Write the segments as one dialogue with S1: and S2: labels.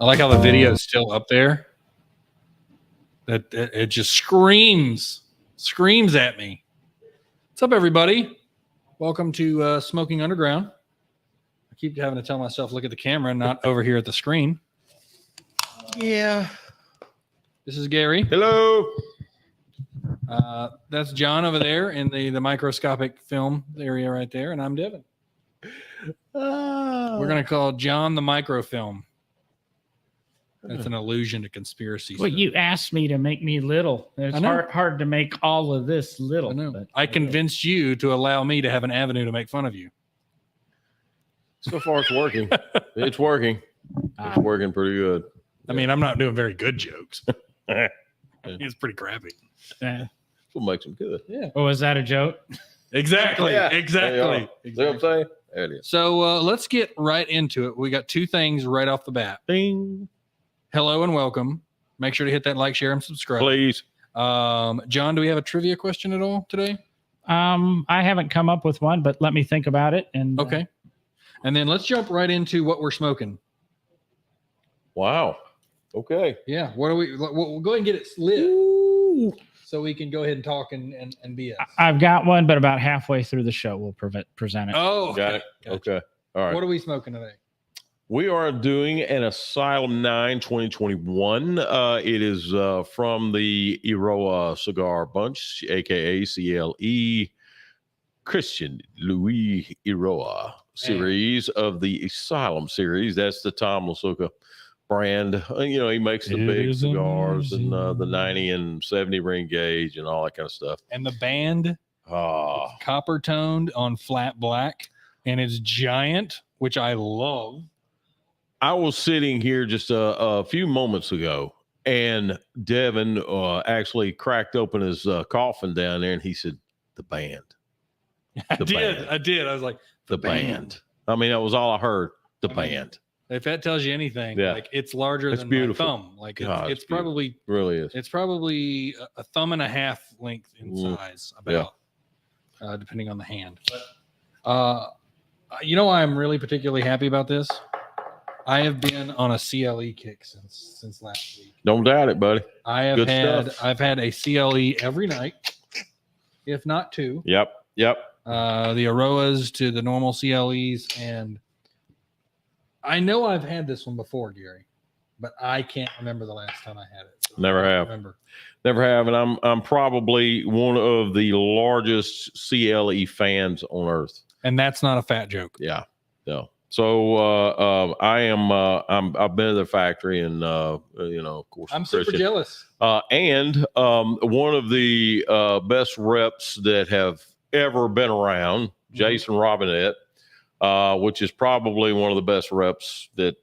S1: I like how the video is still up there. That it just screams at me. What's up, everybody? Welcome to Smoking Underground. I keep having to tell myself, look at the camera, not over here at the screen.
S2: Yeah.
S1: This is Gary.
S2: Hello.
S1: That's John over there in the microscopic film area right there, and I'm Devin. We're going to call John the microfilm. That's an allusion to conspiracy.
S3: Well,
S1: stuff.
S3: you asked me to make me little. It's hard to make all of this little.
S1: I know.
S3: But
S1: I convinced you to allow me to have an avenue to make fun of you.
S2: So far, it's working. It's working. It's working pretty good.
S1: I mean, I'm not doing very good jokes. It's pretty crappy.
S3: Uh,
S2: What makes them good?
S1: Yeah.
S3: oh, was that a joke?
S1: Exactly.
S2: Yeah,
S1: Exactly.
S2: See what I'm saying? There it is.
S1: So let's get right into it. We got two things right off the bat.
S2: Bing.
S1: Hello and welcome. Make sure to hit that like, share, and subscribe.
S2: Please.
S1: John, do we have a trivia question at all today?
S3: I haven't come up with one, but let me think about it. And
S1: Okay. And then let's jump right into what we're smoking.
S2: Wow. Okay.
S1: Yeah. What are we? We'll go ahead and get it lit so we can go ahead and talk and BS.
S3: I've got one, but about halfway through the show, we'll present it.
S1: Oh,
S2: Got it.
S1: Gotcha.
S2: Okay. All right.
S1: What are we smoking today?
S2: We are doing an Asylum 9 2021. It is from the Iroa Cigar Bunch, aka CLE, Christian Louis Iroa series of the Asylum series. That's the Tom Lasuka brand. You know, he makes the
S3: It
S2: big
S3: is
S2: cigars and the
S3: amazing.
S2: 90 and 70 ring gauge and all that kind of stuff.
S1: And the band,
S2: Ah,
S1: copper toned on flat black, and it's giant, which I love.
S2: I was sitting here just a few moments ago, and Devin actually cracked open his coffin down there, and he said, "The band,
S1: I
S2: The
S1: did.
S2: band.
S1: I did. I was like,
S2: the band." I mean, that was all I heard. The
S1: I mean,
S2: band
S1: if that tells you anything,
S2: Yeah.
S1: like it's larger
S2: It's
S1: than
S2: beautiful.
S1: my thumb. Like
S2: God,
S1: it's
S2: it's beautiful.
S1: probably
S2: really is.
S1: it's probably a thumb and a half length in
S2: Mm.
S1: size, about depending on the hand. But you know, I'm really particularly happy about this. I have been on a CLE kick since last week.
S2: Don't doubt it, buddy. Good stuff.
S1: I've had a CLE every night, if not two.
S2: Yep.
S1: The Aroas to the normal CLEs, and I know I've had this one before, Gary, but I can't remember the last time I had it. So
S2: Never
S1: I don't
S2: have.
S1: remember.
S2: Never have, and I'm probably one of the largest CLE fans on earth.
S1: And that's not a fat joke.
S2: Yeah. No. So I am. I've been to the factory, and you know, of course,
S1: I'm super
S2: Christian.
S1: jealous.
S2: And one of the best reps that have ever been around, Jason Robinette, which is probably one of the best reps that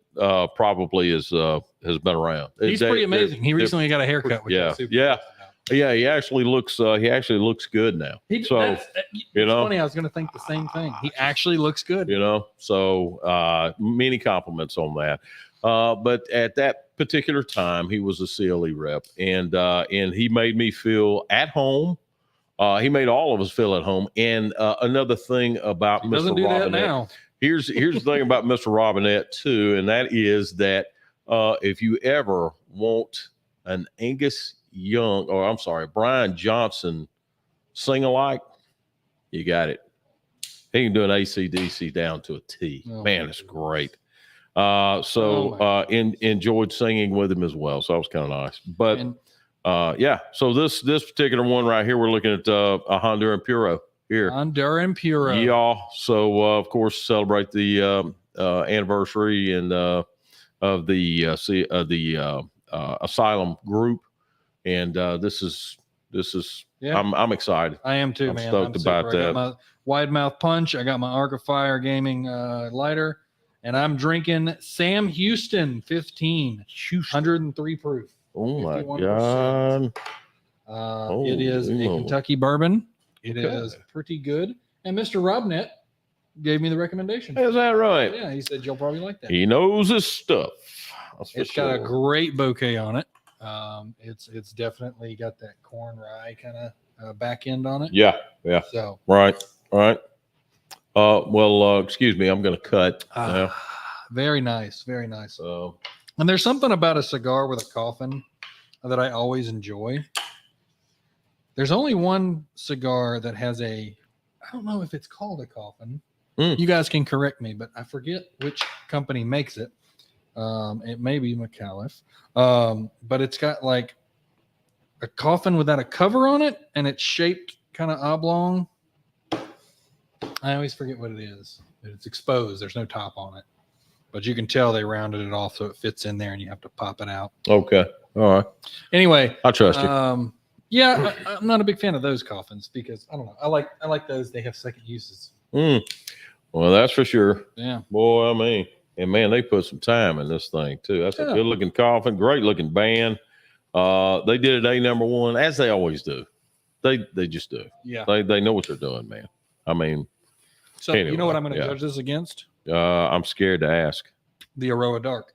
S2: probably has been around.
S1: He's pretty amazing. He recently got a haircut. Which
S2: Yeah,
S1: I'm super
S2: yeah.
S1: jealous about.
S2: Yeah, he actually looks good now.
S1: It's
S2: you know,
S1: funny. I was going to think the same thing. He actually looks good.
S2: you know, so many compliments on that. But at that particular time, he was a CLE rep, and he made me feel at home. He made all of us feel at home. And another thing about
S1: He
S2: Mr.
S1: doesn't do that
S2: Robinette,
S1: now.
S2: here's the thing about Mr. Robinette too, and that is that if you ever want an Brian Johnson sing alike, you got it. He can do an AC/DC down to a T.
S1: Oh,
S2: Man,
S1: my
S2: it's
S1: goodness.
S2: great.
S1: Oh, my
S2: Enjoyed singing with him as well. So that was kind of nice. But
S1: And
S2: yeah, so this particular one right here, we're looking at a Honduran Puro here.
S1: Honduran Puro.
S2: Yeah. So of course, celebrate the anniversary and of the Asylum group, and this is
S1: Yeah.
S2: I'm excited.
S1: I am too,
S2: I'm
S1: man.
S2: stoked
S1: super.
S2: about
S1: I got
S2: that.
S1: my wide mouth punch. I got my Arc of Fire gaming lighter, and I'm drinking Sam Houston 15, 103 proof.
S2: Oh my
S1: 51%.
S2: God!
S1: It is a
S2: Oh.
S1: Kentucky bourbon. It
S2: Okay.
S1: is pretty good. And Mr. Robnett gave me the recommendation.
S2: Is that right?
S1: Yeah, he said you'll probably like that.
S2: He knows his stuff. That's for
S1: It's got a
S2: sure.
S1: great bouquet on it. It's definitely got that corn rye kind of back end on it.
S2: Yeah.
S1: So
S2: Right. All right. Well, excuse me. I'm going to cut. now.
S1: very nice, very nice.
S2: So
S1: And there's something about a cigar with a coffin that I always enjoy. There's only one cigar that has I don't know if it's called a coffin. You guys can correct me, but I forget which company makes it. It may be McAuliffe. But it's got like a coffin without a cover on it, and it's shaped kind of oblong. I always forget what it is. It's exposed. There's no top on it. But you can tell they rounded it off so it fits in there and you have to pop it out.
S2: Okay. All right.
S1: Anyway.
S2: I trust you.
S1: Yeah, I'm not a big fan of those coffins because I don't know. I like those. They have second uses.
S2: Well, that's for sure.
S1: Yeah.
S2: Boy, I mean, and man, they put some time in this thing too. That's a good looking coffin, great looking band. They did it A#1 as they always do. They just do.
S1: Yeah.
S2: They know what they're doing, man. I mean,
S1: so anyway, you know what I'm going to judge this against?
S2: I'm scared to ask.
S1: The Aroa Dark,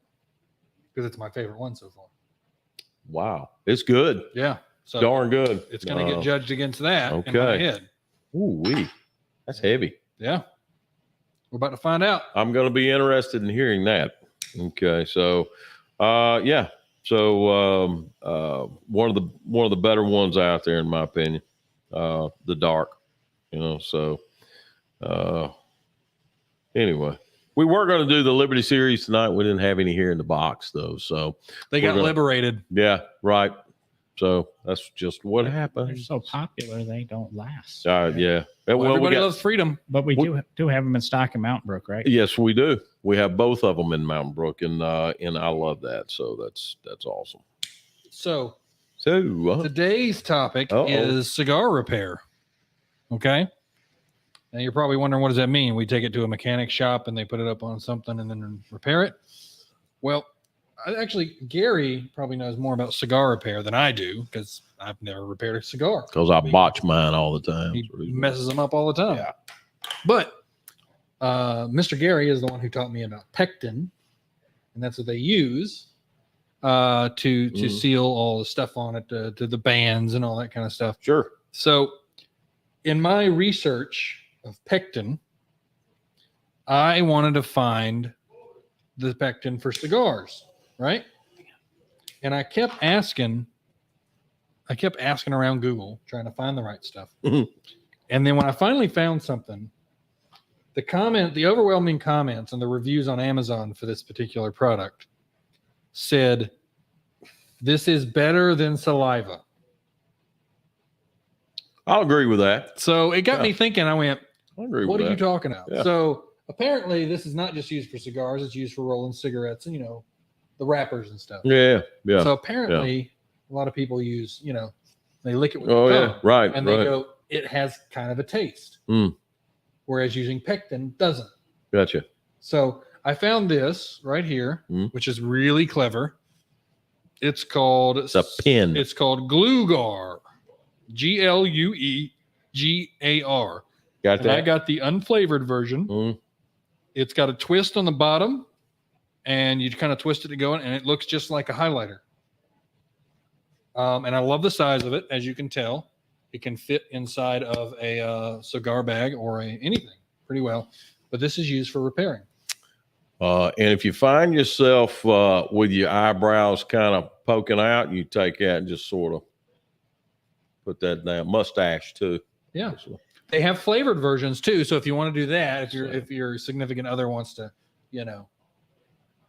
S1: because it's my favorite one so far.
S2: Wow, it's good.
S1: Yeah. So
S2: darn good.
S1: It's going to get judged against that.
S2: Okay.
S1: In my head.
S2: Ooh wee, that's heavy.
S1: Yeah. We're about to find out.
S2: I'm going to be interested in hearing that. Okay, so yeah. So one of the better ones out there in my opinion, the dark, so anyway, we were going to do the Liberty series tonight. We didn't have any here in the box though. So
S1: they got liberated.
S2: Yeah. Right. So that's just what happened.
S3: They're so popular, they don't last.
S2: Yeah.
S1: Well, everybody loves freedom.
S3: But we do have them in stock in Mountain Brook, right?
S2: Yes, we do. We have both of them in Mountain Brook, and I love that. So that's awesome.
S1: So today's topic is cigar repair. Okay. Now you're probably wondering, what does that mean? We take it to a mechanic shop and they put it up on something and then repair it. Well, actually, Gary probably knows more about cigar repair than I do because I've never repaired a cigar.
S2: Because I botch mine all the time.
S1: He messes them up all the time.
S2: Yeah.
S1: But Mr. Gary is the one who taught me about pectin, and that's what they use to seal all the stuff on it, to the bands and all that kind of stuff.
S2: Sure.
S1: So in my research of pectin, I wanted to find the pectin for cigars, right? And I kept asking around Google, trying to find the right stuff. And then when I finally found something, the overwhelming comments and the reviews on Amazon for this particular product said, this is better than saliva.
S2: I'll agree with that.
S1: So it got me thinking. I went,
S2: I agree
S1: what
S2: with
S1: are
S2: that.
S1: you talking about?
S2: Yeah.
S1: So apparently this is not just used for cigars. It's used for rolling cigarettes and, the wrappers and stuff.
S2: Yeah. Yeah.
S1: So apparently a lot of people use, they lick it with
S2: Oh,
S1: the
S2: yeah.
S1: tongue,
S2: Right.
S1: and
S2: right.
S1: they go, it has kind of a taste. Whereas using pectin doesn't.
S2: Gotcha.
S1: So I found this right here, which is really clever. It's called
S2: It's a pin.
S1: It's called Gluegar. GLUEGAR.
S2: Got
S1: And I
S2: that?
S1: got the unflavored version. It's got a twist on the bottom, and you kind of twist it to go in, and it looks just like a highlighter. And I love the size of it, as you can tell. It can fit inside of a cigar bag or anything pretty well. But this is used for repairing.
S2: And if you find yourself with your eyebrows kind of poking out, you take that and just sort of put that down. Mustache too.
S1: Yeah. They have flavored versions too. So if you want to do that, if your significant other wants to,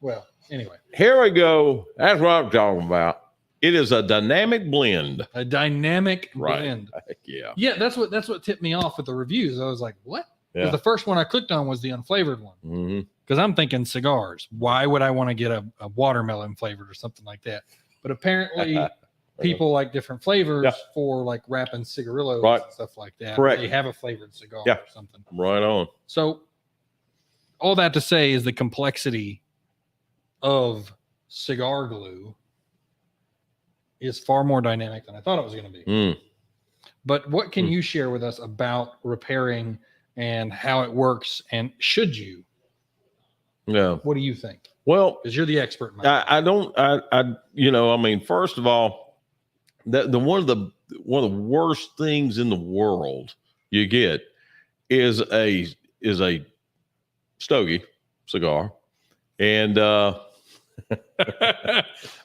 S1: well, anyway.
S2: Here we go. That's what I'm talking about. It is a dynamic blend.
S1: A dynamic
S2: Right.
S1: blend.
S2: Yeah.
S1: Yeah, that's what tipped me off with the reviews. I was like, what?
S2: Yeah.
S1: The first one I clicked on was the unflavored one.
S2: Mm-hmm.
S1: Because I'm thinking cigars. Why would I want to get a watermelon flavored or something like that? But apparently people like different flavors for like wrapping cigarillos and stuff like that.
S2: Correct.
S1: They have a flavored cigar
S2: Yeah.
S1: or something.
S2: Right on.
S1: So all that to say is the complexity of cigar glue is far more dynamic than I thought it was going to be. But what can you share with us about repairing and how it works, and should you?
S2: Yeah.
S1: What do you think?
S2: Well,
S1: Because you're the expert.
S2: I mean, first of all, the one of the worst things in the world you get is a stogie cigar, and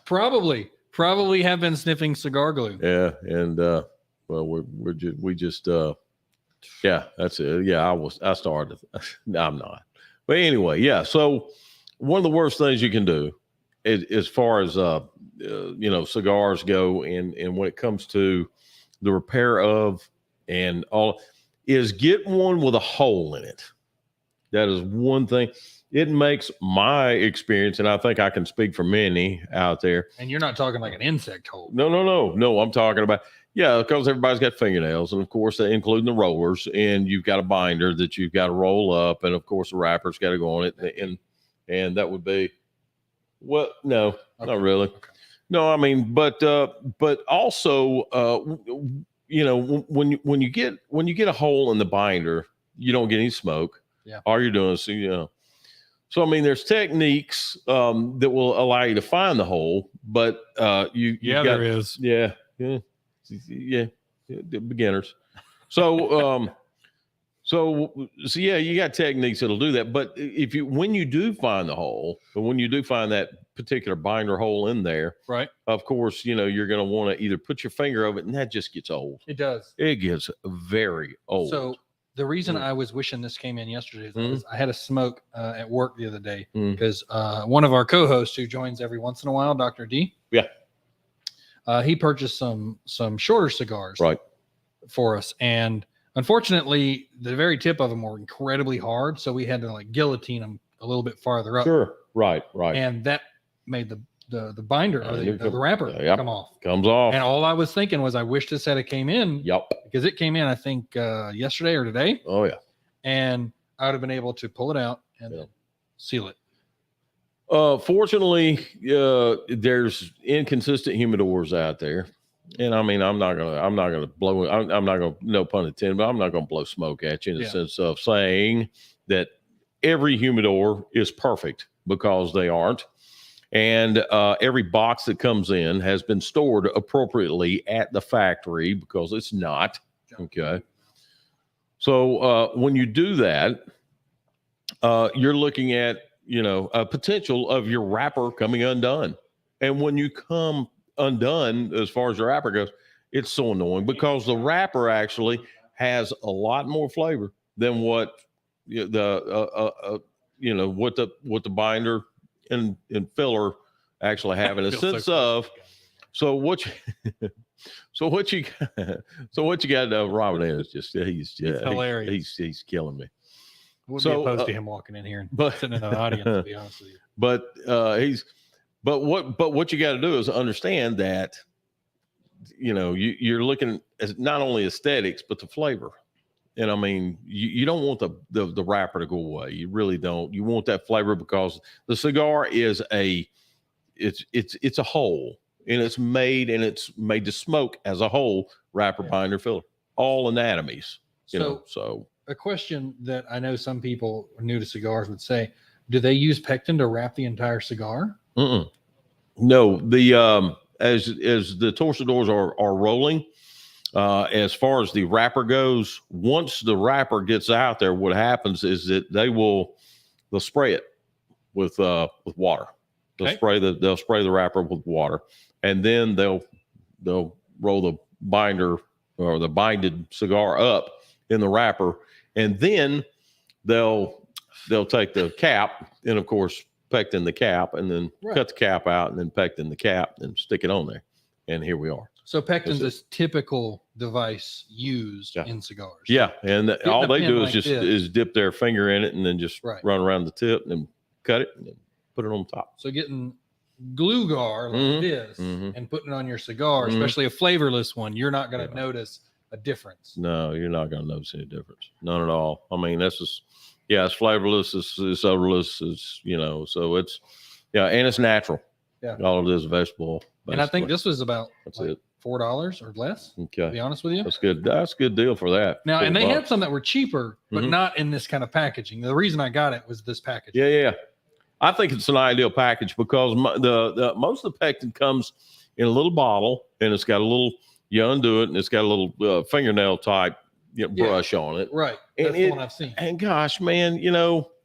S1: Probably have been sniffing cigar glue.
S2: Yeah, and well, we just yeah, that's it. Yeah, I started. No, I'm not. But anyway, yeah. So one of the worst things you can do, as far as cigars go, and when it comes to the repair of and all, is get one with a hole in it. That is one thing. It makes my experience, and I think I can speak for many out there.
S1: And you're not talking like an insect hole.
S2: No. I'm talking about, because everybody's got fingernails, and of course, including the rollers, and you've got a binder that you've got to roll up, and of course, the wrapper's got to go on it, and that would be, well, no, not really.
S1: Okay.
S2: No, I mean, but also, when you get a hole in the binder, you don't get any smoke.
S1: Yeah.
S2: All you're doing is, So, I mean, there's techniques that will allow you to find the hole, but
S1: there is.
S2: Yeah, beginners. So, you got techniques that'll do that. But when you do find the hole, or when you do find that particular binder hole in there,
S1: right?
S2: Of course, you're going to want to either put your finger over it, and that just gets old.
S1: It does.
S2: It gets very old.
S1: So the reason I was wishing this came in yesterday is I had a smoke at work the other day because one of our co-hosts who joins every once in a while, Dr. D.
S2: Yeah.
S1: He purchased some shorter cigars for us. And unfortunately, the very tip of them were incredibly hard. So we had to like guillotine them a little bit farther up.
S2: Sure. Right.
S1: And that made the binder or the wrapper come off.
S2: Comes off.
S1: And all I was thinking was I wish this had came in.
S2: Yep.
S1: Because it came in, I think, yesterday or today.
S2: Oh, yeah.
S1: And I would have been able to pull it out and then seal it.
S2: Fortunately, there's inconsistent humidors out there. And I mean, I'm not gonna blow, I'm not gonna, no pun intended, but I'm not gonna blow smoke at you in the sense of saying that every humidor is perfect, because they aren't. And every box that comes in has been stored appropriately at the factory, because it's not. Okay. So when you do that, you're looking at, a potential of your wrapper coming undone. And when you come undone, as far as your wrapper goes, it's so annoying, because the wrapper actually has a lot more flavor than what what the binder and filler actually have in a sense of. So what you got to know, Robin is just he's hilarious. He's killing me.
S1: Wouldn't be opposed to him walking in here and sitting in the audience, to be honest with you.
S2: But what you got to do is understand that you're looking at not only aesthetics but the flavor. And I mean, you don't want the wrapper to go away. You really don't. You want that flavor, because the cigar is it's a whole, and it's made to smoke as a whole, wrapper, binder, filler, all anatomies. So
S1: a question that I know some people new to cigars would say, do they use pectin to wrap the entire cigar?
S2: No, the as the torcedores are rolling. As far as the wrapper goes, once the wrapper gets out there, what happens is that they'll spray it with water. They'll spray the wrapper with water, and then they'll roll the binder or the binded cigar up in the wrapper, and then they'll take the cap and, of course, pectin the cap, and then cut the cap out, and then pectin the cap, and stick it on there, and here we are.
S1: So pectin's a typical device used in cigars.
S2: Yeah, and all they do is dip their finger in it, and then just run around the tip, and then cut it, and then put it on top.
S1: So getting glue gar like this and putting it on your cigar, especially a flavorless one, you're not going to notice a difference.
S2: No, you're not going to notice any difference. None at all. I mean, that's just, it's flavorless, it's odorless, it's, so it's, and it's natural.
S1: Yeah.
S2: All it is vegetable. Basically.
S1: And I think this was about
S2: it.
S1: $4 or less.
S2: Okay.
S1: To be honest with you.
S2: That's good. That's a good deal for that.
S1: Now, and they had some that were cheaper, but not in this kind of packaging. The reason I got it was this packaging.
S2: Yeah. I think it's an ideal package, because the most of the pectin comes in a little bottle, and it's got a little, you undo it, and it's got a little fingernail type brush on it.
S1: Right. That's the one I've seen.
S2: And gosh, man,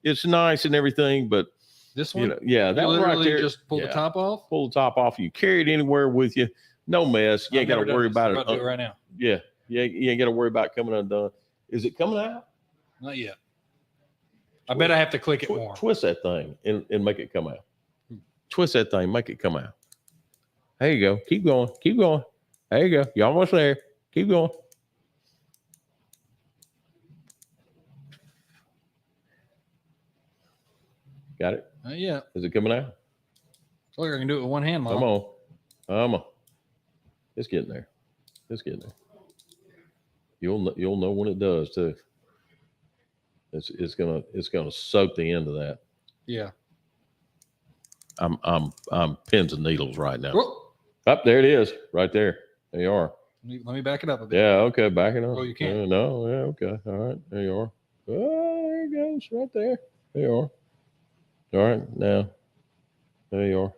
S2: it's nice and everything, but
S1: This one?
S2: You know, yeah, that
S1: You
S2: one right
S1: literally
S2: there.
S1: just pull the
S2: Yeah.
S1: top off?
S2: Pull the top off. You carry it anywhere with you. No mess. You ain't got to worry about
S1: I'm
S2: it.
S1: about to do it right now.
S2: Yeah. You ain't got to worry about it coming undone. Is it coming out?
S1: Not yet. I bet I have to click it more.
S2: Twist that thing and make it come out. Twist that thing, make it come out. There you go. Keep going. Keep going. There you go. You're almost there. Keep going. Got it?
S1: Not yet.
S2: Is it coming out?
S1: Look, I can do it with one hand, Mom.
S2: Come on. Come on. It's getting there. It's getting there. You'll know when it does too. It's gonna soak the end of that.
S1: Yeah.
S2: I'm pins and needles right now.
S1: Whoa.
S2: Up there it is, right there. There you are.
S1: Let me back it up a bit.
S2: Yeah, okay, back it up.
S1: Oh, you can't.
S2: No, yeah, okay. All right, there you are. Oh, there it goes, right there. There you are. All right, now. There you are.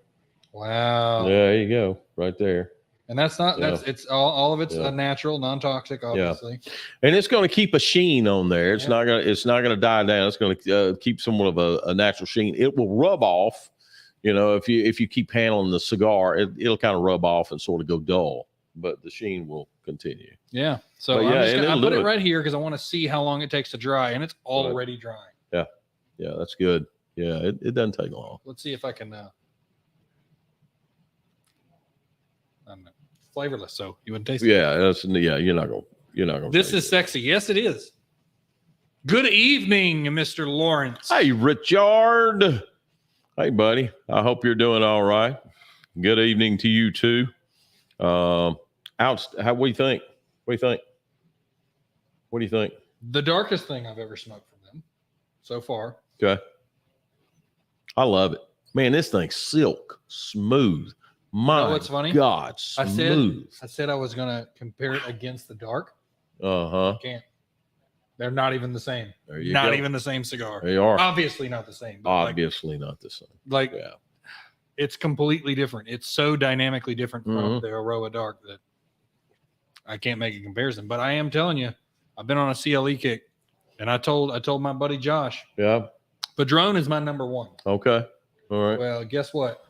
S1: Wow.
S2: Yeah, there you go, right there.
S1: And that's not it's all of it's
S2: Yeah.
S1: natural, non-toxic, obviously.
S2: And it's going to keep a sheen on there. It's
S1: Yeah.
S2: not going to die down. It's going to keep somewhat of a natural sheen. It will rub off. You know, if you keep handling the cigar, it'll kind of rub off and sort of go dull, but the sheen will continue.
S1: Yeah. So
S2: But
S1: I'm
S2: yeah,
S1: just gonna, I
S2: it'll
S1: put
S2: do
S1: it
S2: it.
S1: right here because I want to see how long it takes to dry, and it's already drying.
S2: Yeah, that's good. Yeah, it doesn't take long.
S1: Let's see if I can. I don't know. Flavorless, so you wouldn't taste it.
S2: Yeah, you're not gonna.
S1: This
S2: taste
S1: is sexy. Yes, it is. Good evening, Mr. Lawrence.
S2: Hey, Richard. Hey, buddy. I hope you're doing all right. Good evening to you too. How what do you think? What do you think? What do you think?
S1: The darkest thing I've ever smoked from them so far.
S2: Okay. I love it. Man, this thing's silk smooth. My
S1: what's funny?
S2: God,
S1: I
S2: smooth.
S1: said I was gonna compare it against the dark.
S2: Uh-huh.
S1: Can't. They're not even the same.
S2: There you
S1: Not
S2: go.
S1: even the same cigar.
S2: They are.
S1: Obviously not the same. But
S2: Obviously not the same.
S1: like
S2: Yeah.
S1: it's completely different. It's so dynamically different from
S2: Mhm.
S1: the Aroa Dark that I can't make a comparison. But I am telling you, I've been on a CLE kick, and I told my buddy Josh,
S2: Yeah.
S1: Padron is my number one.
S2: Okay. All right.
S1: Well, guess what?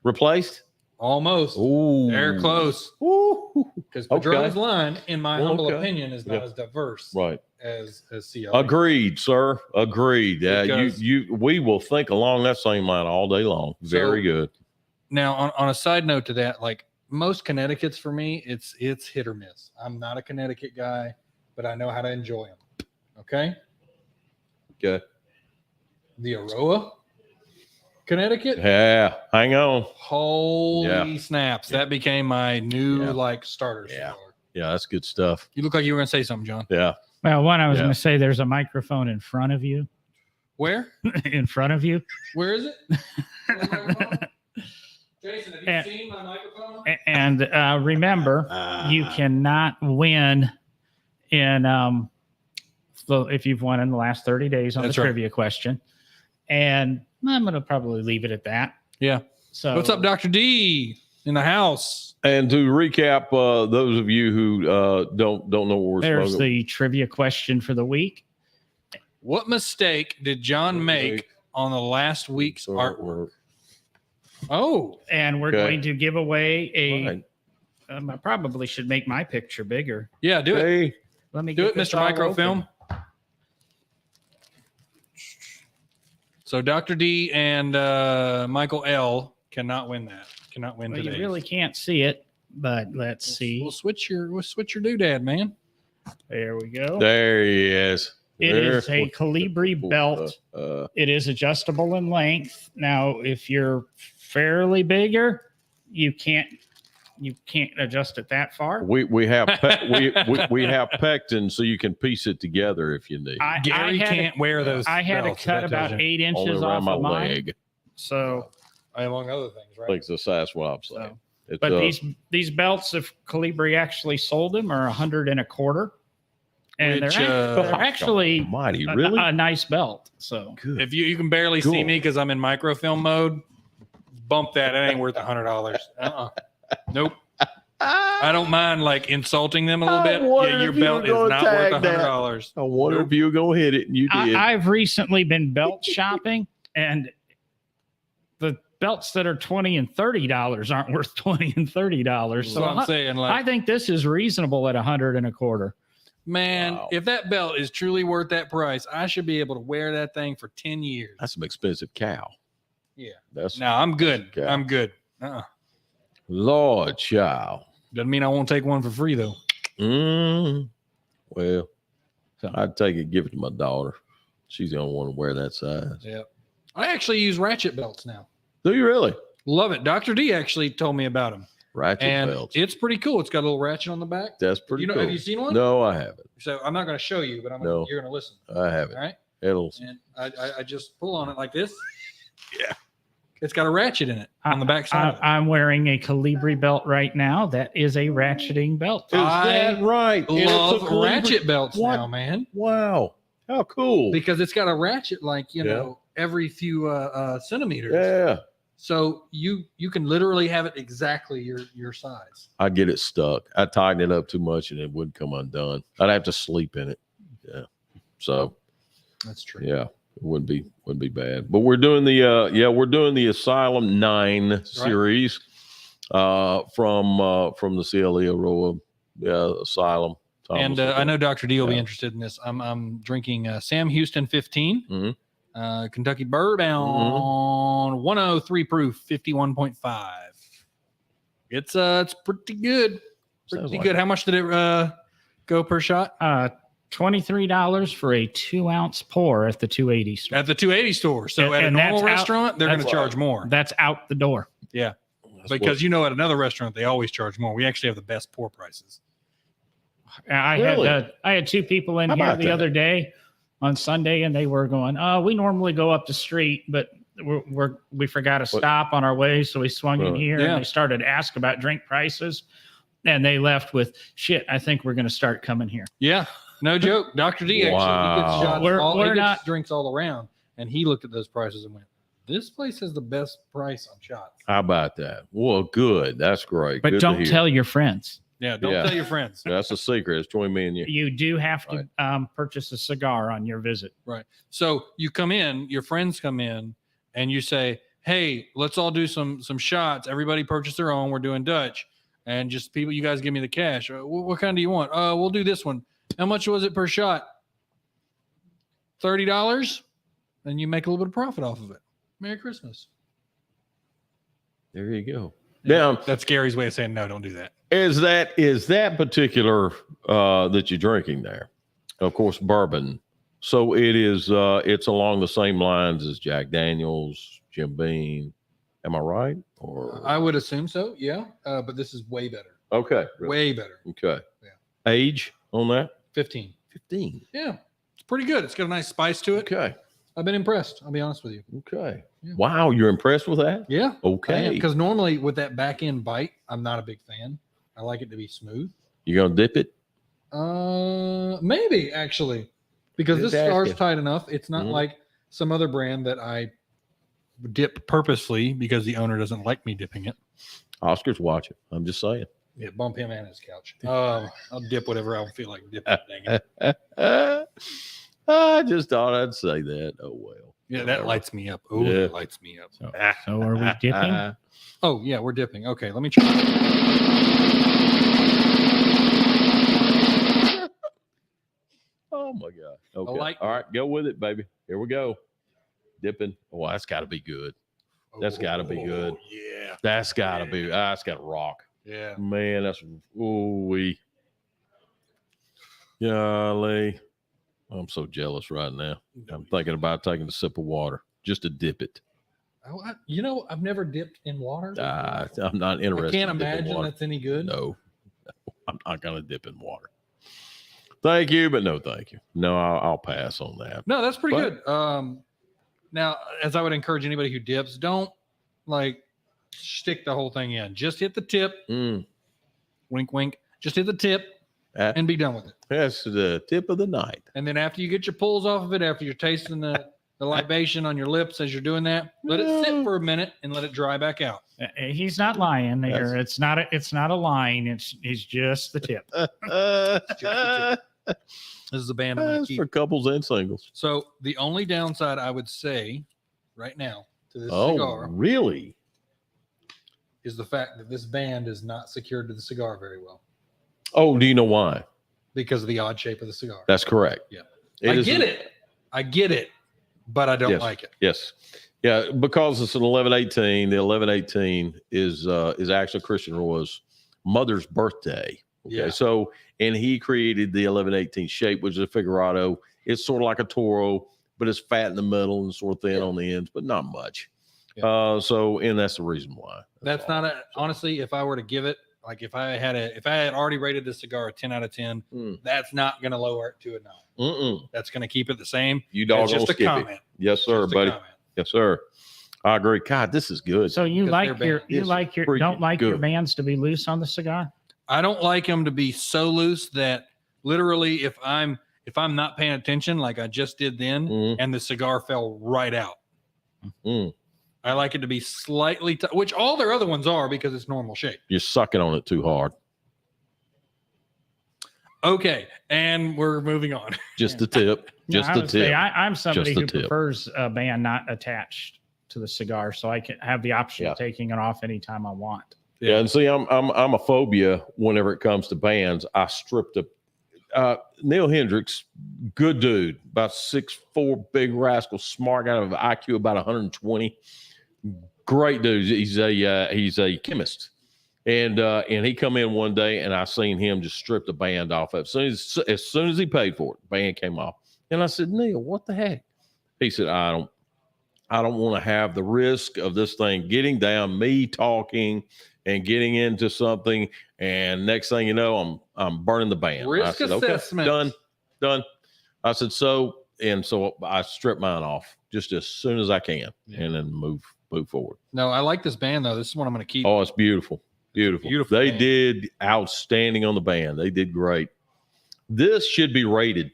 S2: Replaced?
S1: Almost.
S2: Ooh.
S1: They're close.
S2: Ooh.
S1: Because
S2: Okay.
S1: Padron's line, in my humble
S2: Okay.
S1: opinion, is not
S2: Yeah.
S1: as diverse
S2: Right.
S1: as CLE.
S2: Agreed, sir. Agreed. Yeah,
S1: Because-
S2: we will think along that same line all day long. Very good.
S1: Now, on a side note to that, like most Connecticut's for me, it's hit or miss. I'm not a Connecticut guy, but I know how to enjoy them. Okay.
S2: Okay.
S1: The Aroa, Connecticut.
S2: Yeah. Hang on.
S1: Holy
S2: Yeah.
S1: snaps. That became my new
S2: Yeah.
S1: starter
S2: Yeah.
S1: cigar.
S2: Yeah, that's good stuff.
S1: You look like you were going to say something, John.
S2: Yeah.
S3: Well, one, I was
S2: Yeah.
S3: going to say there's a microphone in front of you.
S1: Where?
S3: In front of you.
S1: Where is it? Jason, have you
S3: And-
S1: seen my microphone?
S3: And remember, you cannot win in so if you've won in the last 30 days on
S1: That's
S3: the
S1: right.
S3: trivia question. And I'm going to probably leave it at that.
S1: Yeah.
S3: So
S1: What's up, Dr. D in the house?
S2: And to recap, those of you who don't know what we're
S3: There's
S2: smoking.
S3: the trivia question for the week.
S1: What mistake did John make on the last week's artwork? Oh,
S3: And we're
S2: Okay.
S3: going to give away a.
S2: Right.
S3: I probably should make my picture bigger.
S1: yeah, do it.
S2: Hey,
S3: Let me
S1: Do
S3: get
S1: it,
S3: this
S1: Mr.
S3: all
S1: Microfilm.
S3: open.
S1: So Dr. D and Michael L cannot win that. Cannot win
S3: Well, you
S1: today.
S3: really can't see it, but let's see.
S1: We'll switch your doodad, man.
S3: There we go.
S2: there he is.
S3: It is
S2: There.
S3: a Colibri belt. It is adjustable in length. Now, if you're fairly bigger, you can't adjust it that far.
S2: We have we have pectin, so you can piece it together if you need.
S1: Gary
S3: had
S1: can't wear those.
S3: I had to
S1: belts, if
S3: cut
S1: that
S3: about
S1: tells you.
S3: 8
S2: Only
S3: inches
S2: around
S3: off
S2: my
S3: of mine.
S2: leg.
S3: So,
S1: among other things,
S2: I
S1: right?
S2: think that's what I'm saying.
S3: so
S2: It's,
S3: but these belts, if Colibri actually sold them, are $125, and
S1: Which,
S3: they're actually
S2: mighty
S3: a,
S2: really
S3: a nice belt. So
S2: good.
S1: If you can barely see
S2: Cool.
S1: me because I'm in microfilm mode, bump that. It ain't worth $100. Nope. I don't mind like insulting them a little
S2: I
S1: bit.
S2: wondered
S1: Yeah, your
S2: if you
S1: belt
S2: were
S1: is
S2: gonna
S1: not worth
S2: tag that.
S1: $100.
S2: I wonder if you were gonna hit it, and you did.
S3: I've recently been belt shopping, and belts that are $20 and $30 aren't worth $20 and $30.
S1: So
S3: So
S1: I'm saying, like,
S3: I think this is reasonable at 100 and a quarter.
S1: man,
S2: Wow.
S1: if that belt is truly worth that price, I should be able to wear that thing for 10 years.
S2: That's some expensive cow.
S1: Yeah.
S2: That's
S1: No, I'm good.
S2: Okay.
S1: I'm good.
S2: Lord, child.
S1: Doesn't mean I won't take one for free though.
S2: Well,
S3: So-
S2: I'd take it, give it to my daughter. She's the only one to wear that size.
S1: Yeah. I actually use ratchet belts now.
S2: Do you really?
S1: Love it. Dr. D actually told me about them.
S2: Ratchet
S1: And
S2: belts.
S1: it's pretty cool. It's got a little ratchet on the back.
S2: That's pretty cool.
S1: Have you seen one?
S2: No, I haven't.
S1: So I'm not going to show you, but
S2: No.
S1: you're going to listen.
S2: I haven't.
S1: All right.
S2: It'll.
S1: And I just pull on it like this.
S2: Yeah.
S1: It's got a ratchet in it on the back side. of it.
S3: I'm wearing a Calibri belt right now. That is a ratcheting belt.
S2: Is
S1: I
S2: that right? And it's a
S1: Love
S2: Calibri-
S1: ratchet belts
S2: What?
S1: now, man,
S2: Wow. How cool.
S1: because it's got a ratchet like, you
S2: Yeah.
S1: know, every few centimeters.
S2: Yeah.
S1: So you can literally have it exactly your size.
S2: I get it stuck. I tighten it up too much and it wouldn't come undone. I'd have to sleep in it. Yeah. So
S1: That's true.
S2: yeah, it wouldn't be bad. But we're doing the Asylum 9 series from the CLE Aroa Asylum.
S1: And
S2: Thomas.
S1: I know Dr. D will be
S2: Yeah.
S1: interested in this. I'm drinking Sam Houston 15,
S2: Mhm.
S1: Kentucky Bourbon, 103 proof, 51.5. It's pretty good.
S2: Sounds
S1: Pretty
S2: like
S1: good. How much did it go per shot?
S3: $23 for a 2-ounce pour at the 280 store.
S1: At the 280 store. So at a
S3: And that's
S1: normal
S3: out-
S1: restaurant, they're going to
S3: that's
S1: charge more.
S3: That's out the door.
S2: That's
S1: Because you know, at another restaurant, they always charge more. We actually have the best pour prices.
S3: I had 2 people in
S2: How
S3: here
S2: about
S3: the
S2: that?
S3: other day on Sunday, and they were going, we normally go up the street, but we forgot to stop on our way, so we swung in
S2: Right.
S3: here
S1: Yeah.
S3: and they started to ask about drink prices, and they left with, shit, I think we're going to start coming here.
S1: Yeah, no joke. Dr. D actually he
S2: Wow.
S1: gets shots.
S3: We're
S1: he gets
S3: not-
S1: drinks all around, and he looked at those prices and went, "This place has the best price on shots."
S2: How about that? Well, good. That's great.
S3: But
S2: Good to
S3: don't
S2: hear.
S3: tell your friends.
S1: Yeah, don't
S2: Yeah.
S1: tell your friends.
S2: That's a secret. It's between me and you.
S3: You do have to purchase a cigar on your visit.
S1: So you come in, your friends come in, and you say, "Hey, let's all do some shots. Everybody purchase their own. We're doing Dutch, and just people. You guys give me the cash. What kind do you want? We'll do this one. How much was it per shot? $30. And you make a little bit of profit off of it. Merry Christmas."
S2: There you go.
S1: Yeah.
S2: Now,
S1: That's Gary's way of saying no. Don't do that.
S2: is that particular that you're drinking there? Of course, bourbon. So it is. It's along the same lines as Jack Daniels, Jim Beam. Am I right? Or
S1: I would assume so. Yeah, but this is way better.
S2: okay,
S1: Way better.
S2: okay.
S1: Yeah.
S2: Age on that?
S1: 15.
S2: 15.
S1: Yeah, it's pretty good. It's got a nice spice to it.
S2: Okay.
S1: I've been impressed. I'll be honest with you.
S2: Okay.
S1: Yeah.
S2: Wow, you're impressed with that?
S1: Yeah.
S2: Okay.
S1: Because normally with that back end bite, I'm not a big fan. I like it to be smooth.
S2: You gonna dip it?
S1: Maybe actually, because
S2: Just
S1: this star's
S2: asking.
S1: tight enough. It's not
S2: Mhm.
S1: like some other brand that I dip purposely because the owner doesn't like me dipping it.
S2: Oscar's watching. I'm just saying.
S1: Yeah, bump him and his couch. I'll dip whatever I feel like dipping. Dang it.
S2: I just thought I'd say that. Oh well.
S1: Yeah, that lights me up. Oh,
S2: Yeah.
S1: that lights me up.
S3: So are we dipping?
S1: Oh yeah, we're dipping. Okay, let me try.
S2: Oh my god. Okay.
S1: like
S2: All right, go with it, baby. Here we go. Dipping. Oh, that's got to be good. That's gotta be good.
S1: Yeah,
S2: That's got to be. That's got to rock.
S1: yeah.
S2: Man, that's ooh-wee. Golly. I'm so jealous right now. I'm thinking about taking a sip of water just to dip it.
S1: Oh, I've never dipped in water.
S2: I'm not
S1: I
S2: interested.
S1: can't
S2: in dipping
S1: imagine
S2: water.
S1: that's any good.
S2: No, I'm not going to dip in water. Thank you, but no, thank you. No, I'll pass on that.
S1: No, that's pretty
S2: But-
S1: good. Now, as I would encourage anybody who dips, don't like stick the whole thing in. Just hit the tip.
S2: Mm,
S1: Wink, wink. Just hit the tip and be done with it.
S2: that's the tip of the night.
S1: And then after you get your pulls off of it, after you're tasting the libation on your lips as you're doing that, let it sit for a minute and let it dry back out.
S3: He's not lying there. It's not a line. He's just the tip.
S1: This is a band I'm going to
S2: That's
S1: keep.
S2: for couples and singles.
S1: So the only downside I would say right now to this
S2: Oh,
S1: cigar
S2: really?
S1: is the fact that this band is not secured to the cigar very well
S2: Oh, do you know why?
S1: because of the odd shape of the cigar.
S2: That's correct.
S1: Yeah.
S2: It is-
S1: I get it, but I don't
S2: Yes.
S1: like it.
S2: Yes. Yeah, because it's an 1118. The 1118 is actually Christian Roy's mother's birthday. Okay.
S1: Yeah.
S2: So, and he created the 1118 shape, which is a figurado. It's sort of like a Toro, but it's fat in the middle and sort of thin
S1: Yeah.
S2: on the ends, but not much.
S1: Yeah.
S2: So, and that's the reason why.
S1: That's
S2: all.
S1: not a honestly, if I were to give it, like if I had already rated this cigar a 10 out of 10, that's not gonna lower it to a 9.
S2: Mm-mm.
S1: That's gonna keep it the same.
S2: You
S1: It's
S2: doggone
S1: just a
S2: skip it.
S1: comment.
S2: Yes, sir,
S1: Just a
S2: buddy.
S1: comment.
S2: Yes, sir. I agree. God, this is good.
S3: So you
S1: Because
S3: like
S1: they're
S3: your
S1: banned.
S3: you
S2: It's
S3: like your
S2: freaking
S3: don't like your
S2: good.
S3: bands to be loose on the cigar?
S1: I don't like them to be so loose that literally if I'm not paying attention like I just did then
S2: Mhm.
S1: and the cigar fell right out.
S2: Mm.
S1: I like it to be slightly which all their other ones are because it's normal shape.
S2: You're sucking on it too hard.
S1: Okay, and we're moving on.
S2: Just the tip. Just
S3: I
S2: the
S3: would say
S2: tip.
S3: I'm somebody
S2: Just the
S3: who
S2: tip.
S3: prefers a band not attached to the cigar, so I can have the option
S2: Yeah.
S3: of taking it off anytime I want.
S2: Yeah, and see, I'm a phobia whenever it comes to bands. I stripped Neil Hendricks, good dude, about 6'4", big rascal, smart guy, of IQ about 120. Great dude. He's a chemist, and he come in one day and I seen him just strip the band off. As soon as he paid for it, the band came off, and I said, Neil, what the heck? He said, I don't want to have the risk of this thing getting down, me talking and getting into something, and next thing you know, I'm burning the band.
S1: Risk
S2: I said,
S1: assessment.
S2: okay, done. I said, so I stripped mine off just as soon as I can, and then move forward.
S1: No, I like this band though. This is what I'm going to keep.
S2: Oh, it's beautiful.
S1: Beautiful
S2: They
S1: band.
S2: did outstanding on the band. They did great. This should be rated.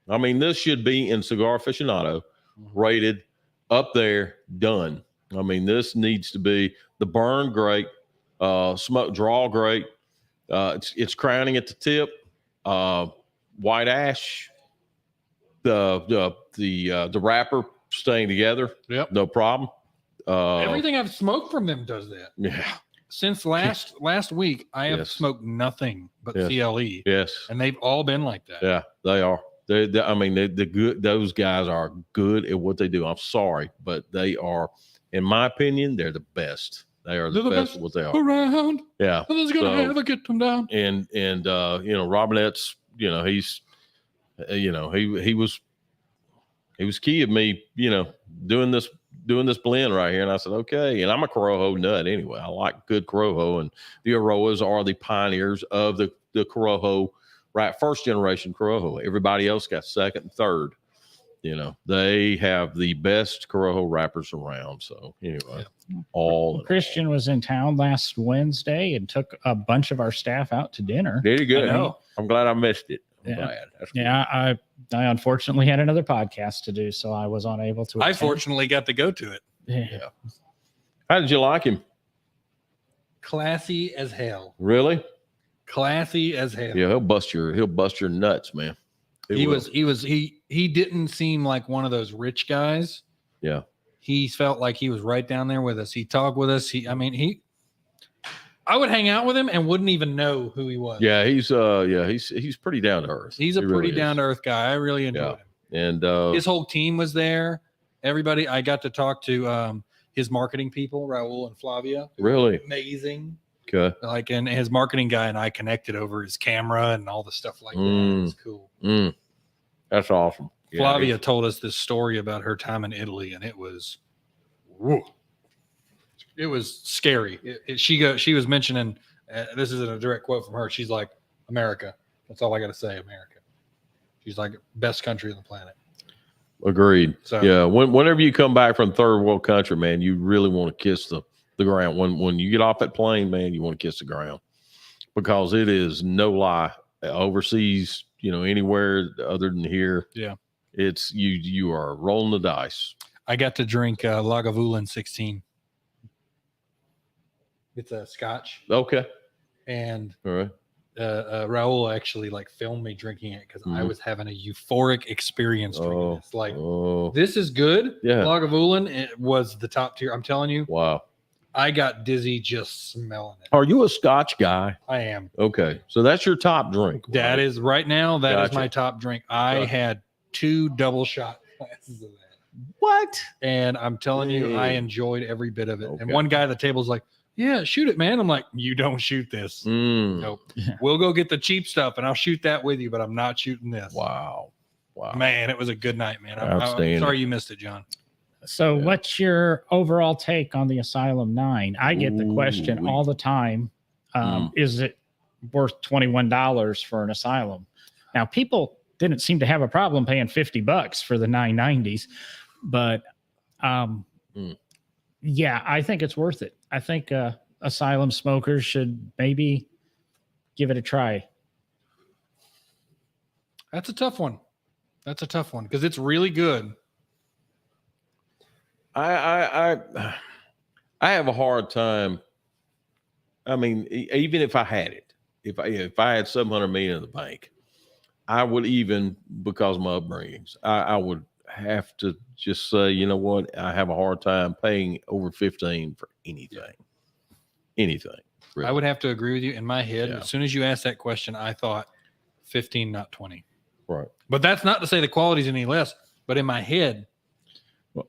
S2: I mean, this should be in Cigar Aficionado rated up there, done. I mean, this needs to be the burn great, smoke draw great. It's crowning at the tip, white ash, the wrapper staying together.
S1: Yep.
S2: No problem.
S1: Everything I've smoked from them does that.
S2: Yeah.
S1: Since last week, I have
S2: Yes.
S1: smoked nothing but
S2: Yes.
S1: CLE,
S2: Yes.
S1: and they've all been like that.
S2: Yeah, they are. I mean, the good. Those guys are good at what they do. I'm sorry, but they are, in my opinion, they're the best. They are the
S1: They're the
S2: best
S1: best
S2: at what they are.
S1: Around,
S2: Yeah,
S1: nothing's gonna
S2: So-
S1: ever get them down.
S2: and Robinette's. He's, he was key of me. Doing this blend right here, and I said, okay. And I'm a Corojo nut anyway. I like good Corojo, and the Aroas are the pioneers of the Corojo. Right, first generation Corojo. Everybody else got second and third. They have the best Corojo wrappers around. So anyway, all
S3: Christian was in town last Wednesday and took a bunch of our staff out to dinner.
S2: very good.
S1: I know.
S2: I'm glad I missed it. I'm
S3: Yeah.
S2: glad. That's good.
S3: Yeah, I unfortunately had another podcast to do, so I was unable to.
S1: I
S3: attend.
S1: fortunately got to go to it.
S3: Yeah.
S2: How did you like him?
S1: Classy as hell.
S2: Really?
S1: Classy as hell.
S2: Yeah, he'll bust your nuts, man.
S1: He
S2: will.
S1: he didn't seem like one of those rich guys.
S2: Yeah.
S1: He felt like he was right down there with us. He talked with us. I would hang out with him and wouldn't even know who he was.
S2: Yeah, he's pretty down to earth.
S1: He's a
S2: He
S1: pretty
S2: really is.
S1: down to earth guy. I really enjoyed
S2: Yeah.
S1: him.
S2: And
S1: His whole team was there. Everybody, I got to talk to his marketing people, Raul and Flavia. who were
S2: Really?
S1: amazing.
S2: okay.
S1: Like, and his marketing guy and I connected over his camera and all the stuff like that. It was cool.
S2: That's awesome. Yeah,
S1: Flavia told us this story about her time in Italy, and it was, whoa, it was scary. She was mentioning, this isn't a direct quote from her. She's like, America. That's all I got to say, America. She's like, best country on the planet.
S2: Agreed.
S1: So
S2: Yeah. Whenever you come back from third world country, man, you really want to kiss the ground. When you get off that plane, man, you want to kiss the ground because it is no lie. Overseas, anywhere other than here,
S1: Yeah.
S2: it's you are rolling the dice.
S1: I got to drink Lagavulin 16. It's a Scotch,
S2: Okay.
S1: and
S2: All right.
S1: Raul actually like filmed me drinking it because I
S2: Mhm.
S1: was having a euphoric experience drinking this. Like,
S2: Oh,
S1: this is good.
S2: Yeah.
S1: Lagavulin, it was the top tier. I'm telling you,
S2: wow.
S1: I got dizzy just smelling it.
S2: Are you a Scotch guy?
S1: I am.
S2: Okay, so that's your top drink.
S1: That
S2: right?
S1: is right now. That is
S2: Gotcha.
S1: my top drink. I
S2: Gotcha.
S1: had 2 double shot glasses of that.
S2: What?
S1: And I'm telling you, I
S2: Hey.
S1: enjoyed every bit of it. And
S2: Okay.
S1: one guy at the table's like, yeah, shoot it, man. I'm like, you don't shoot this.
S2: Mm.
S1: Nope.
S3: Yeah.
S1: We'll go get the cheap stuff and I'll shoot that with you, but I'm not shooting this.
S2: Wow. Wow.
S1: Man, it was a good night, man. I'm
S2: Outstanding.
S1: sorry you missed it, John.
S3: So,
S2: Yeah.
S3: what's your overall take on the Asylum 9? I get the question
S2: Ooh-wee.
S3: all the time. Is it worth $21 for an Asylum? Now, people didn't seem to have a problem paying $50 for the 990s, but yeah, I think it's worth it. I think Asylum smokers should maybe give it a try.
S1: That's a tough one. That's a tough one because it's really good.
S2: I have a hard time. I mean, even if I had it, if I had 700 million in the bank, I would, even because of my upbringings, I would have to just say, you know what, I have a hard time paying over 15 for anything. Anything. Really.
S1: I would have to agree with you. In my head,
S2: Yeah.
S1: as soon as you asked that question, I thought 15, not 20.
S2: Right.
S1: But that's not to say the quality's any less. But in my head,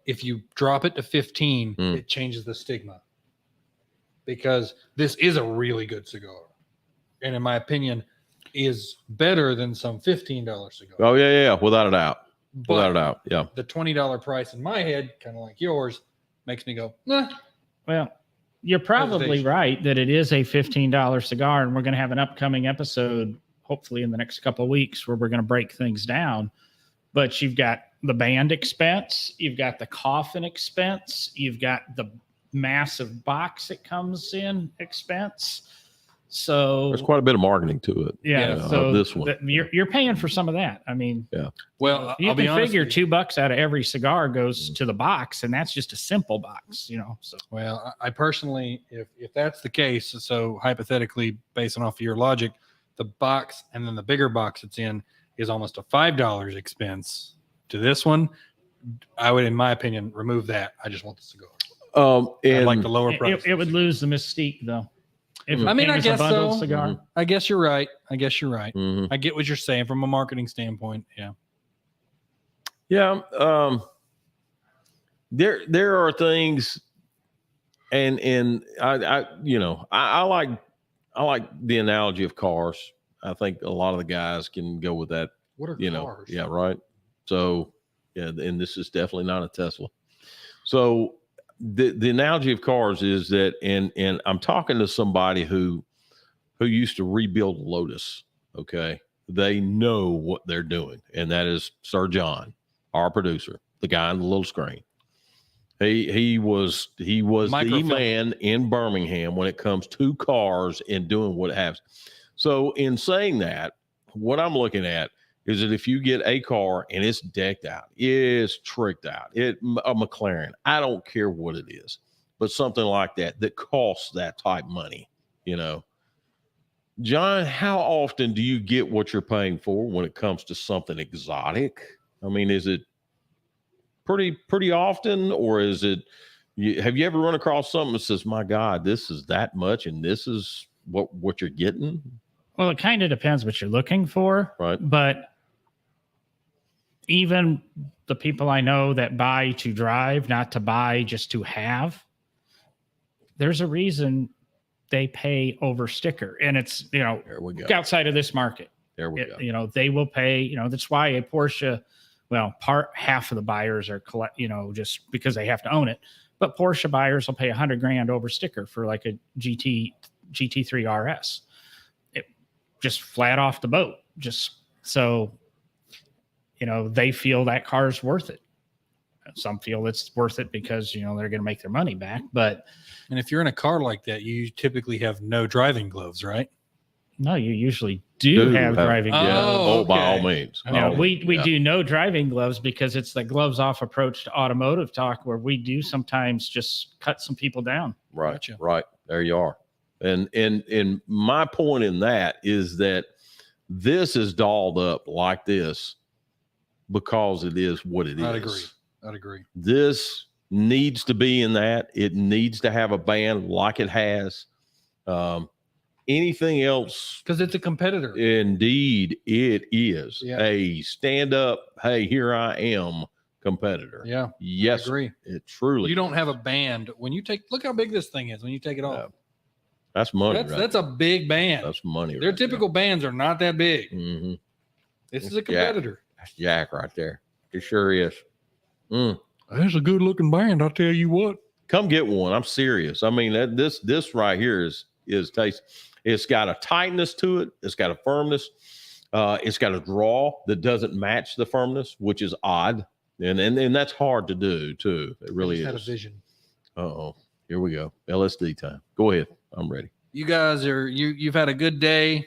S1: if you drop it to 15, it changes the stigma. Because this is a really good cigar. And in my opinion, is better than some $15 cigar.
S2: Oh yeah, without a doubt.
S1: But
S2: Without a doubt. Yeah.
S1: the $20 price in my head, kind of like yours, makes me go, nah.
S3: Well, you're probably
S1: Hesitation.
S3: right that it is a $15 cigar, and we're going to have an upcoming episode, hopefully in the next couple of weeks, where we're going to break things down. But you've got the band expense, you've got the coffin expense, you've got the massive box it comes in expense. So
S2: There's quite a bit of marketing to it.
S3: yeah, so
S2: this one.
S3: You're paying for some of that. I mean,
S1: Well,
S3: you
S1: I'll be
S3: can
S1: honest
S3: figure
S1: with you.
S3: $2 out of every cigar goes to the box, and that's just a simple box, you know. So
S1: Well, I personally, if that's the case, so hypothetically, based off of your logic, the box and then the bigger box it's in is almost a $5 expense to this one. I would, in my opinion, remove that. I just want the cigar. I
S2: And
S1: like the lower price.
S3: it would lose the mystique, though. If it
S1: I mean,
S3: came
S1: I
S3: as a
S1: guess
S3: bundled
S1: so.
S3: cigar.
S1: I guess you're right.
S2: Mhm.
S1: I get what you're saying from a marketing standpoint. Yeah.
S2: Yeah, there are things, and I like the analogy of cars. I think a lot of the guys can go with that.
S1: What are
S2: Cars? Yeah, right. So yeah, and this is definitely not a Tesla. So the analogy of cars is that, and I'm talking to somebody who used to rebuild a Lotus. Okay, they know what they're doing, and that is Sir John, our producer, the guy on the little screen. He was the
S1: Microfilm.
S2: man in Birmingham when it comes to cars and doing what it has. So in saying that, what I'm looking at is that if you get a car and it's decked out, it's tricked out, a McLaren, I don't care what it is, but something like that costs that type money, John, how often do you get what you're paying for when it comes to something exotic? I mean, is it pretty often, or is it, have you ever run across something that says, my God, this is that much and this is what you're getting?
S3: Well, it kind of depends what you're looking for.
S2: Right.
S3: But even the people I know that buy to drive, not to buy just to have, there's a reason they pay over sticker. And it's,
S2: There we go.
S3: outside of this market.
S2: There we go.
S3: They will pay, that's why a Porsche, well, half of the buyers are just because they have to own it. But Porsche buyers will pay $100,000 over sticker for like a GT3 RS. It just flat off the boat. Just so, they feel that car's worth it. Some feel it's worth it because, they're going to make their money back.
S1: And if you're in a car like that, you typically have no driving gloves, right?
S3: No, you usually do have driving gloves.
S2: Yeah.
S1: Oh,
S2: By all
S1: okay.
S2: means.
S3: We do no driving gloves because it's the gloves off approach to automotive talk, where we do sometimes just cut some people down.
S2: Right.
S1: Gotcha.
S2: Right. There you are. And my point in that is that this is dolled up like this because it is what it is.
S1: I'd agree.
S2: This needs to be in that. It needs to have a band like it has. Anything else?
S1: Because it's a competitor.
S2: Indeed, it is
S1: Yeah.
S2: a stand up. Hey, here I am competitor.
S1: Yeah.
S2: Yes,
S1: I agree.
S2: it truly.
S1: You don't have a band when you take. Look how big this thing is when you take it off.
S2: That's money.
S1: That's a big band.
S2: That's money.
S1: Their typical bands are not that big.
S2: Mm-hmm.
S1: This is a competitor.
S2: That's Jack right there. It sure is.
S1: That's a good looking band. I'll tell you what.
S2: Come get one. I'm serious. I mean, this right here is taste. It's got a tightness to it. It's got a firmness. It's got a draw that doesn't match the firmness, which is odd, and that's hard to do too. It really
S1: Had a
S2: is.
S1: vision.
S2: Uh-oh. Here we go. LSD time. Go ahead. I'm ready.
S1: You guys are you've had a good day.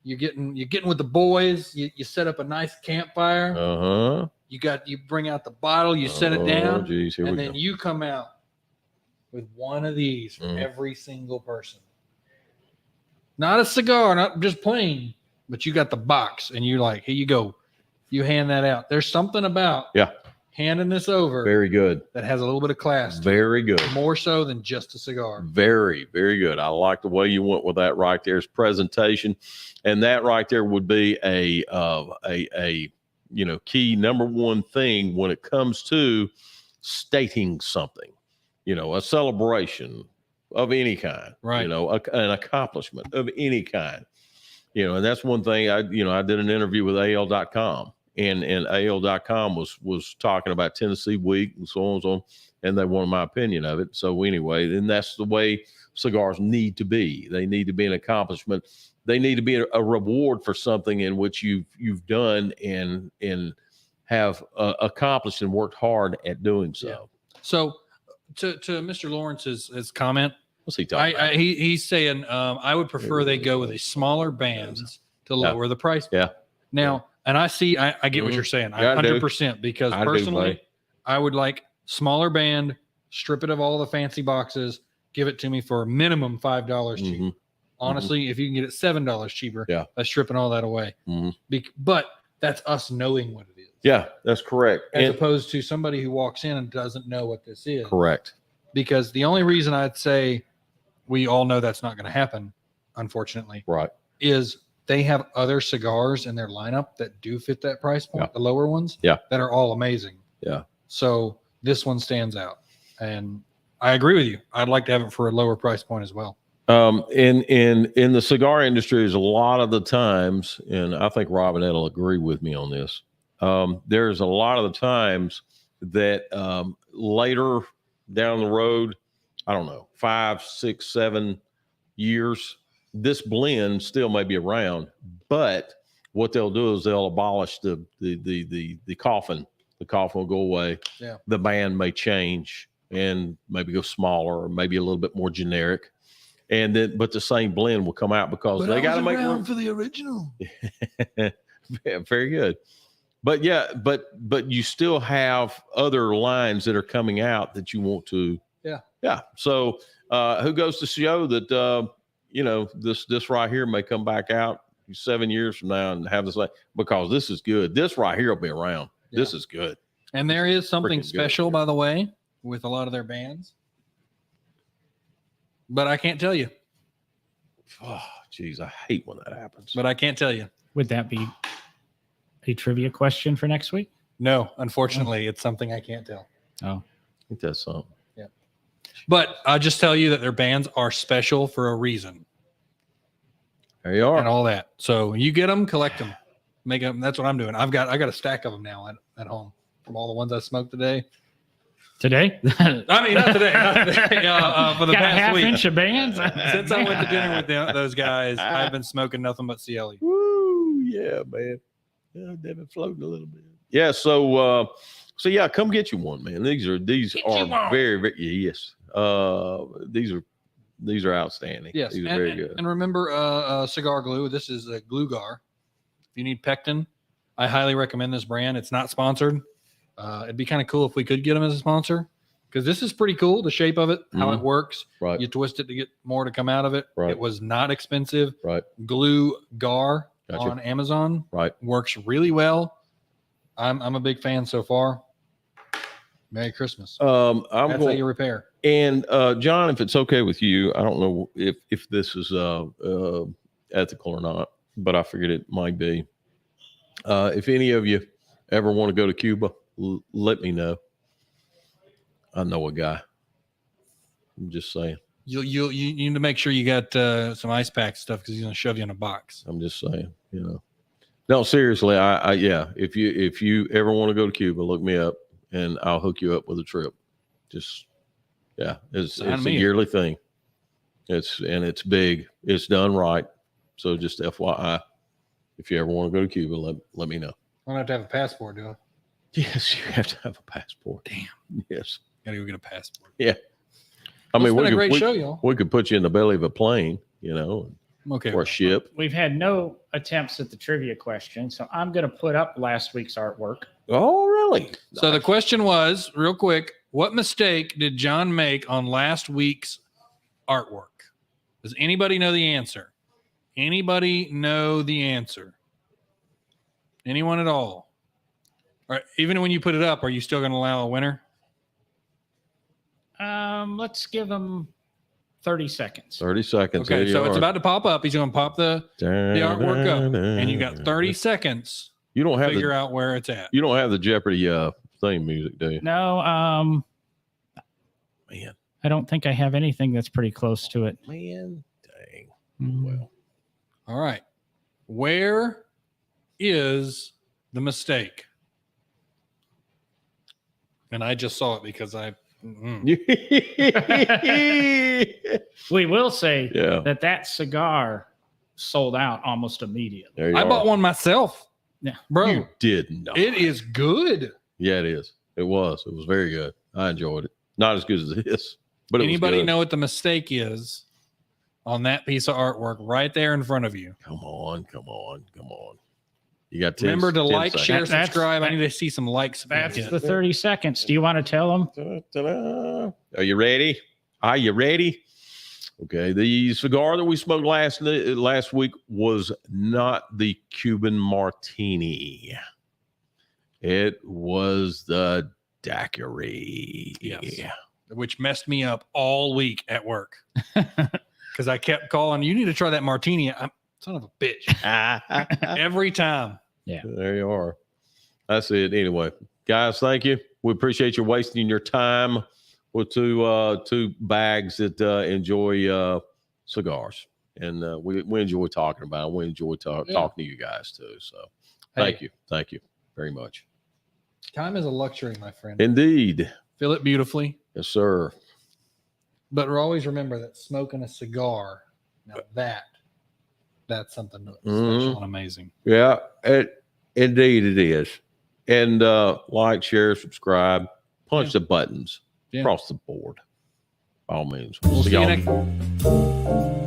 S1: You're getting with the boys. You set up a nice campfire.
S2: Uh-huh.
S1: You bring out the bottle. You set it down.
S2: Geez, here
S1: and
S2: we
S1: then
S2: go.
S1: you come out with one of these for
S2: Mm.
S1: every single person. Not a cigar, not just plain, but you got the box, and you're like, here you go. You hand that out. There's something about handing this over
S2: Very good.
S1: that has a little bit of class, to
S2: Very good.
S1: it, more so than just a cigar.
S2: Very, very good. I like the way you went with that right there. It's presentation, and that right there would be a key number one thing when it comes to stating something. A celebration of any kind,
S1: Right.
S2: An accomplishment of any kind. And that's one thing I did an interview with AL.com, and AL.com was talking about Tennessee Week and so on and so on, and they wanted my opinion of it. So anyway, then that's the way cigars need to be. They need to be an accomplishment. They need to be a reward for something in which you've done and have accomplished and worked hard at doing so.
S1: Yeah. So to Mr. Lawrence's comment,
S2: What's he talking about?
S1: he's saying I would prefer they go with a smaller band to lower the price.
S2: Yeah.
S1: Now, and I get what you're saying. I
S2: Yeah, I do.
S1: 100% because
S2: I do,
S1: personally,
S2: buddy.
S1: I would like smaller band, strip it of all the fancy boxes, give it to me for a minimum $5 cheap.
S2: Mhm.
S1: Honestly, if you can get it $7 cheaper,
S2: Yeah.
S1: that's stripping all that away.
S2: Mhm.
S1: But that's us knowing what it is.
S2: Yeah, that's correct.
S1: As
S2: And-
S1: opposed to somebody who walks in and doesn't know what this is.
S2: correct.
S1: Because the only reason I'd say we all know that's not going to happen, unfortunately,
S2: Right.
S1: is they have other cigars in their lineup that do fit that price point,
S2: Yeah.
S1: the lower ones,
S2: Yeah.
S1: that are all amazing.
S2: Yeah.
S1: So this one stands out. And I agree with you. I'd like to have it for a lower price point as well.
S2: In the cigar industry, is a lot of the times, and I think Robinette will agree with me on this. There's a lot of the times that later down the road, I don't know, 5, 6, 7 years, this blend still may be around, but what they'll do is they'll abolish the coffin. The coffin will go away.
S1: Yeah.
S2: The band may change and maybe go smaller or maybe a little bit more generic. And then, but the same blend will come out because they got to make room
S1: for the original.
S2: Yeah, very good. But yeah, but you still have other lines that are coming out that you want to. Yeah. So who goes to show that this right here may come back out 7 years from now and have this because this is good. This right here will be around.
S1: Yeah.
S2: This is good.
S1: And there is something
S2: Freaking good.
S1: special, by the way, with a lot of their bands. But I can't tell you.
S2: Oh, geez, I hate when that happens.
S1: But I can't tell you.
S3: Would that be a trivia question for next week?
S1: No, unfortunately, it's something I can't tell.
S3: Oh,
S2: I think that's something.
S1: But I'll just tell you that their bands are special for a reason
S2: There you are.
S1: and all that. So you get them, collect them, make them. That's what I'm doing. I got a stack of them now at home from all the ones I smoked today.
S3: today?
S1: I mean, not today. For the
S3: Got a
S1: past
S3: half
S1: week.
S3: inch of bands?
S1: Since I went to dinner with those guys, I've been smoking nothing but CLE.
S2: Woo, yeah, man. Yeah, they've been floating a little bit. Yeah, so yeah, come get you one, man. These are very, very yes. These are outstanding.
S1: Yes,
S2: these are
S1: and,
S2: very
S1: and-
S2: good.
S1: And remember, cigar glue. This is a Glugar. If you need pectin, I highly recommend this brand. It's not sponsored. It'd be kind of cool if we could get them as a sponsor because this is pretty cool. The shape of it, how it works.
S2: Right.
S1: You twist it to get more to come out of it.
S2: Right.
S1: It was not expensive.
S2: Right.
S1: Glue Gar
S2: Gotcha.
S1: on Amazon.
S2: Right.
S1: Works really well. I'm a big fan so far. Merry Christmas.
S2: I'm
S1: That's how
S2: going,
S1: you repair.
S2: and John, if it's okay with you, I don't know if this is ethical or not, but I figured it might be. If any of you ever want to go to Cuba, let me know. I know a guy. I'm just saying.
S1: You need to make sure you got some ice pack stuff because he's gonna shove you in a box.
S2: I'm just saying. No, seriously. Yeah. If you ever want to go to Cuba, look me up, and I'll hook you up with a trip. Just it's
S1: Sign
S2: a
S1: me up.
S2: yearly thing. It's big. It's done right. So just FYI, if you ever want to go to Cuba, let me know.
S1: I don't have to have a passport, do I?
S2: Yes, you have to have a passport.
S1: Damn.
S2: Yes.
S1: Gotta go get a passport.
S2: I
S1: It's
S2: mean,
S1: been a great
S2: we
S1: show, y'all.
S2: we could put you in the belly of a plane,
S1: I'm okay.
S2: or a
S1: with
S2: ship.
S3: We've had no attempts at the trivia question, so I'm going to put up last week's artwork.
S2: Oh, really?
S1: that. So the question was, real quick, what mistake did John make on last week's artwork? Does anybody know the answer? Anybody know the answer? Anyone at all? Or even when you put it up, are you still going to allow a winner?
S3: Let's give him 30 seconds.
S2: 30 seconds.
S1: Okay, so it's about to pop up. He's going to pop the artwork up, and you got 30 seconds
S2: You don't
S1: to
S2: have
S1: figure
S2: the
S1: out where it's at.
S2: you don't have the Jeopardy theme music, do you?
S3: No,
S2: Man,
S3: I don't think I have anything that's pretty close to it.
S2: dang.
S3: Mm.
S2: Well,
S1: All right. Where is the mistake? And I just saw it because I.
S3: We will say
S2: yeah.
S3: that cigar sold out almost immediately.
S2: There you
S1: I
S2: are.
S1: bought one myself.
S3: Yeah.
S1: Bro,
S2: You did not.
S1: it is good.
S2: Yeah, it is. It was. It was very good. I enjoyed it. Not as good as this, but
S1: Anybody
S2: it was good.
S1: know what the mistake is on that piece of artwork right there in front of you?
S2: Come on. You got 10,
S1: Remember to
S2: 10
S1: like,
S2: seconds.
S1: share,
S3: That's-
S1: subscribe. I need to see some likes.
S3: That's
S1: Yeah.
S3: the 30 seconds. Do you want to tell them?
S2: Ta-da. Are you ready? Are you ready? Okay. The cigar that we smoked last week was not the Cuban Martini. It was the daiquiri.
S1: Yes. Which messed me up all week at work because I kept calling. You need to try that martini. I'm son of a bitch every time.
S2: There you are. That's it. Anyway, guys, thank you. We appreciate you wasting your time with two bags that enjoy cigars, and we enjoy talking about it. We enjoy talking to you guys too. So thank you very much.
S1: Time is a luxury, my friend.
S2: Indeed,
S1: Feel it beautifully,
S2: yes, sir.
S1: but always remember that smoking a cigar, now that's something special and amazing.
S2: Yeah, indeed it is. And like, share, subscribe, punch the buttons across the board. By all means.
S1: We'll see you
S2: y'all.
S1: next.